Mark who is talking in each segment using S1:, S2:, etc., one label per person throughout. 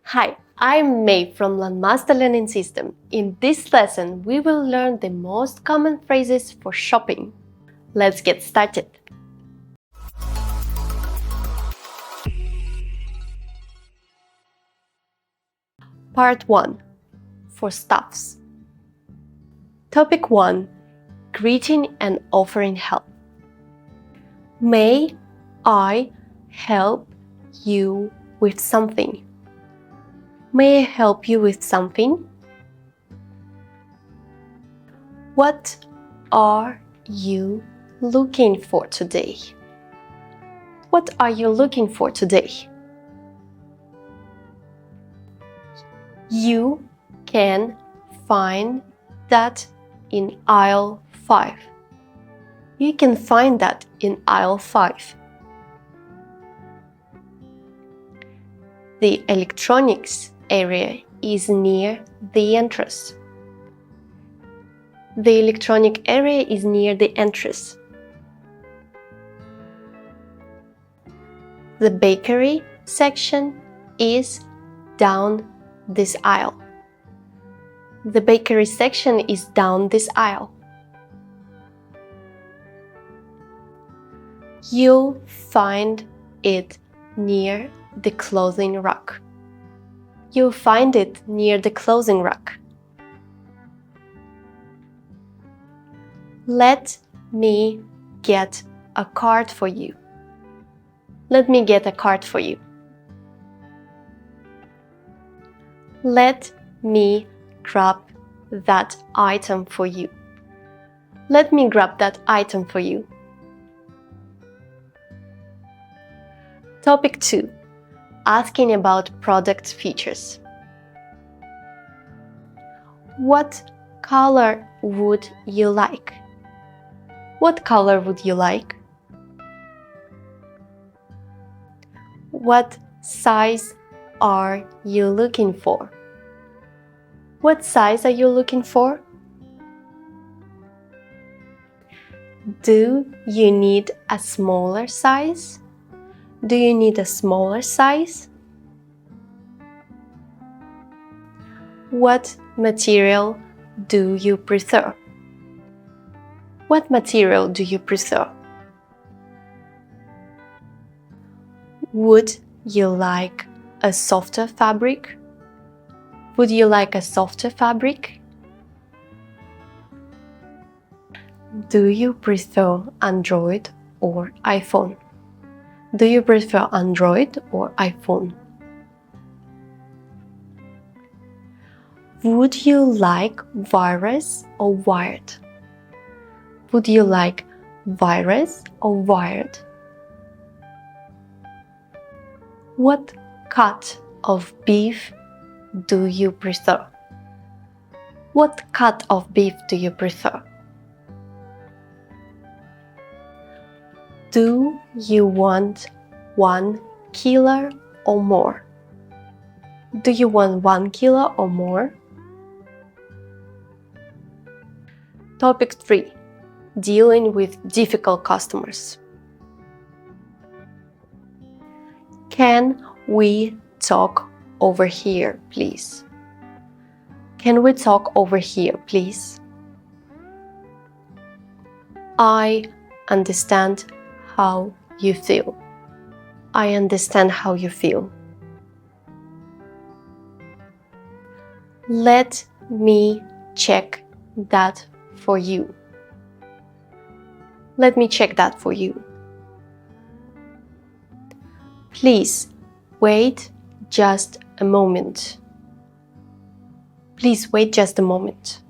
S1: Hi, I'm May from Langmaster Learning System. In this lesson, we will learn the most common phrases for shopping. Let's get started. Part 1. For stuffs. Topic 1. Greeting and offering help. May I help you with something? May I help you with something? What are you looking for today? What are you looking for today? You can find that in aisle 5. You can find that in aisle 5. The electronics area is near the entrance. The electronic area is near the entrance. The bakery section is down this aisle. The bakery section is down this aisle. You'll find it near the clothing rack. You'll find it near the clothing rack. Let me get a card for you. Let me get a card for you. Let me grab that item for you. Let me grab that item for you. Topic 2. Asking about product features. What color would you like? What color would you like? What size are you looking for? What size are you looking for? Do you need a smaller size? Do you need a smaller size? What material do you prefer? What material do you prefer? Would you like a softer fabric? Would you like a softer fabric? Do you prefer Android or iPhone? Do you prefer Android or iPhone? Would you like wireless or wired? Would you like wireless or wired? What cut of beef do you prefer? What cut of beef do you prefer? Do you want 1 kilo or more? Do you want 1 kilo or more? Topic 3. Dealing with difficult customers. Can we talk over here, please? Can we talk over here, please? I understand how you feel. I understand how you feel. Let me check that for you. Let me check that for you. Please wait just a moment. Please wait just a moment.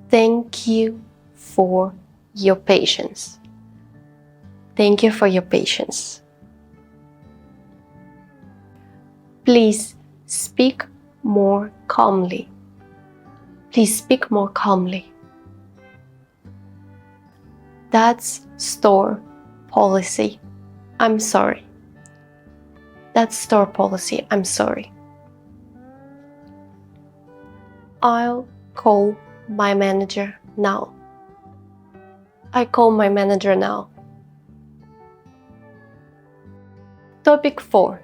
S1: Thank you for your patience. Thank you for your patience. Please speak more calmly. Please speak more calmly. That's store policy. I'm sorry. That's store policy. I'm sorry. I'll call my manager now. I call my manager now. Topic 4.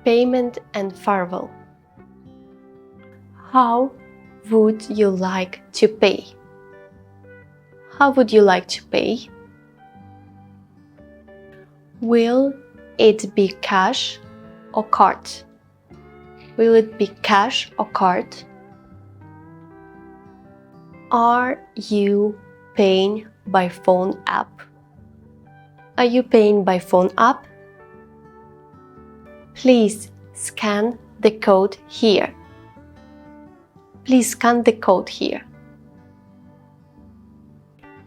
S1: Payment and farewell. How would you like to pay? How would you like to pay? Will it be cash or card? Will it be cash or card? Are you paying by phone app? Are you paying by phone app? Please scan the code here. Please scan the code here.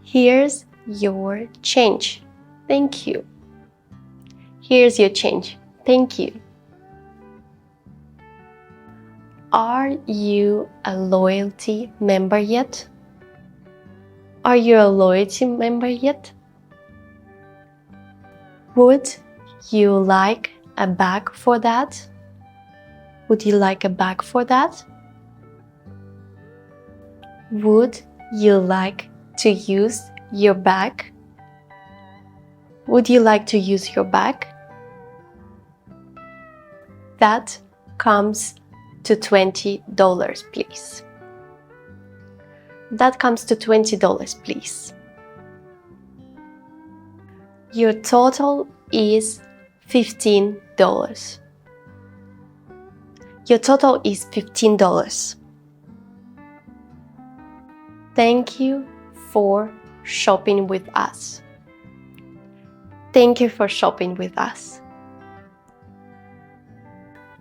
S1: Here's your change. Thank you. Here's your change. Thank you. Are you a loyalty member yet? Are you a loyalty member yet? Would you like a bag for that? Would you like a bag for that? Would you like to use your bag? Would you like to use your bag? That comes to $20, please. That comes to $20, please. Your total is $15. Your total is $15. Thank you for shopping with us. Thank you for shopping with us.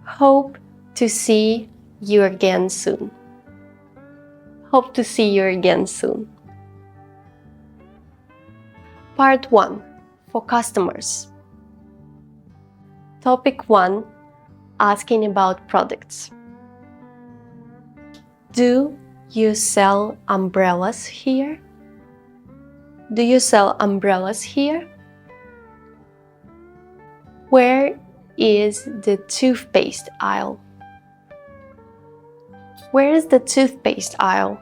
S1: Hope to see you again soon. Hope to see you again soon. Part 1 for customers. Topic 1, asking about products. Do you sell umbrellas here? Do you sell umbrellas here? Where is the toothpaste aisle? Where is the toothpaste aisle?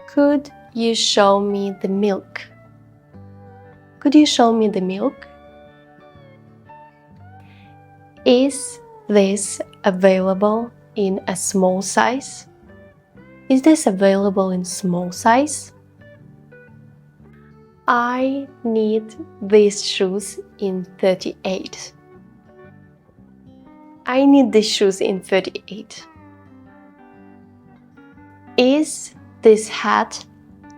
S1: Could you show me the milk? Could you show me the milk? Is this available in a small size? Is this available in small size? I need these shoes in 38. I need these shoes in 38. Is this hat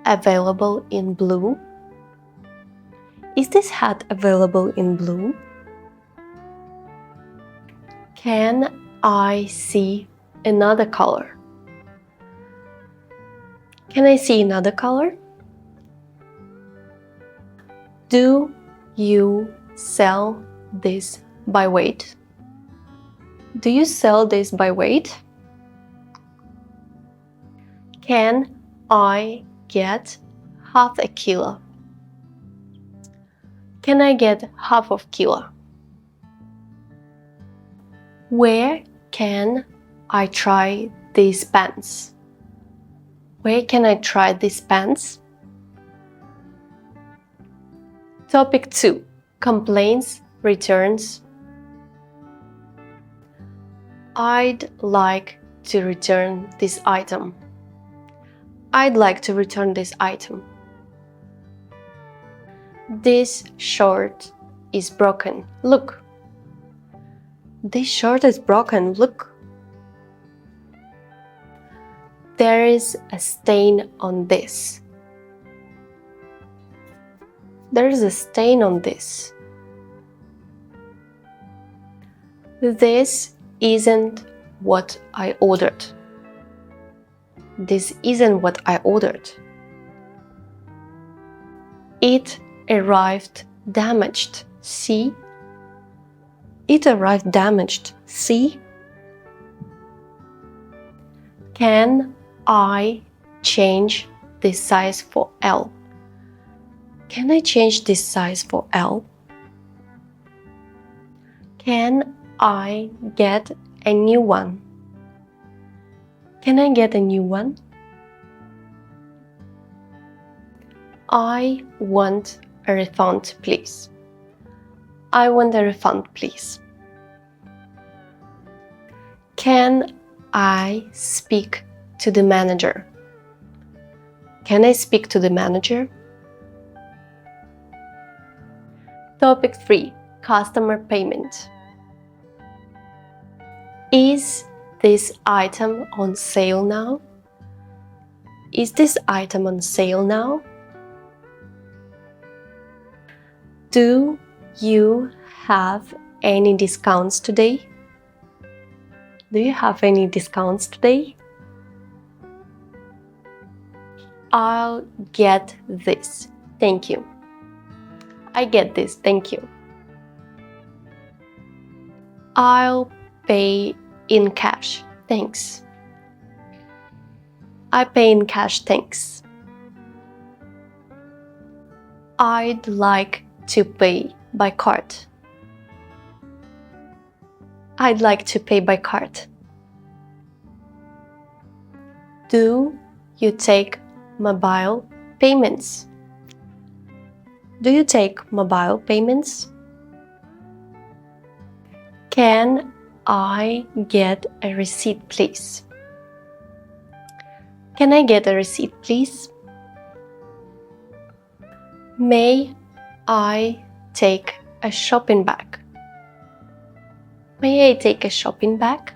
S1: available in blue? Is this hat available in blue? Can I see another color? Can I see another color? Do you sell this by weight? Do you sell this by weight? Can I get half a kilo? Can I get half of kilo? Where can I try these pants? Where can I try these pants? Topic 2. Complaints, returns. I'd like to return this item. I'd like to return this item. This shirt is broken. Look. This shirt is broken. Look. There is a stain on this. There is a stain on this. This isn't what I ordered. This isn't what I ordered. It arrived damaged. See? It arrived damaged. See? Can I change this size for L? Can I change this size for L? Can I get a new one? Can I get a new one? I want a refund, please. I want a refund, please. Can I speak to the manager? Can I speak to the manager? Topic 3. Customer payment. Is this item on sale now? Is this item on sale now? Do you have any discounts today? Do you have any discounts today? I'll get this, thank you. I get this, thank you. I'll pay in cash, thanks. I pay in cash, thanks. I'd like to pay by card. I'd like to pay by card. Do you take mobile payments? Do you take mobile payments? Can I get a receipt, please? Can I get a receipt, please? May I take a shopping bag? May I take a shopping bag?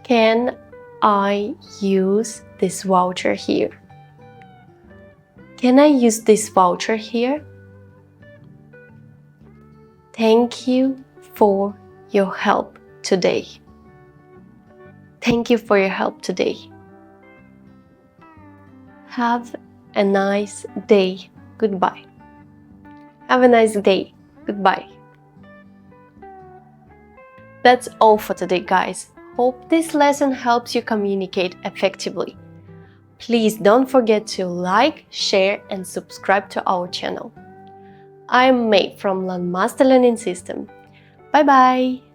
S1: Can I use this voucher here? Can I use this voucher here? Thank you for your help today. Thank you for your help today. Have a nice day. Goodbye. Have a nice day. Goodbye. That's all for today, guys. Hope this lesson helps you communicate effectively. Please don't forget to like, share, and subscribe to our channel. I'm May from Langmaster Learning System. Bye bye!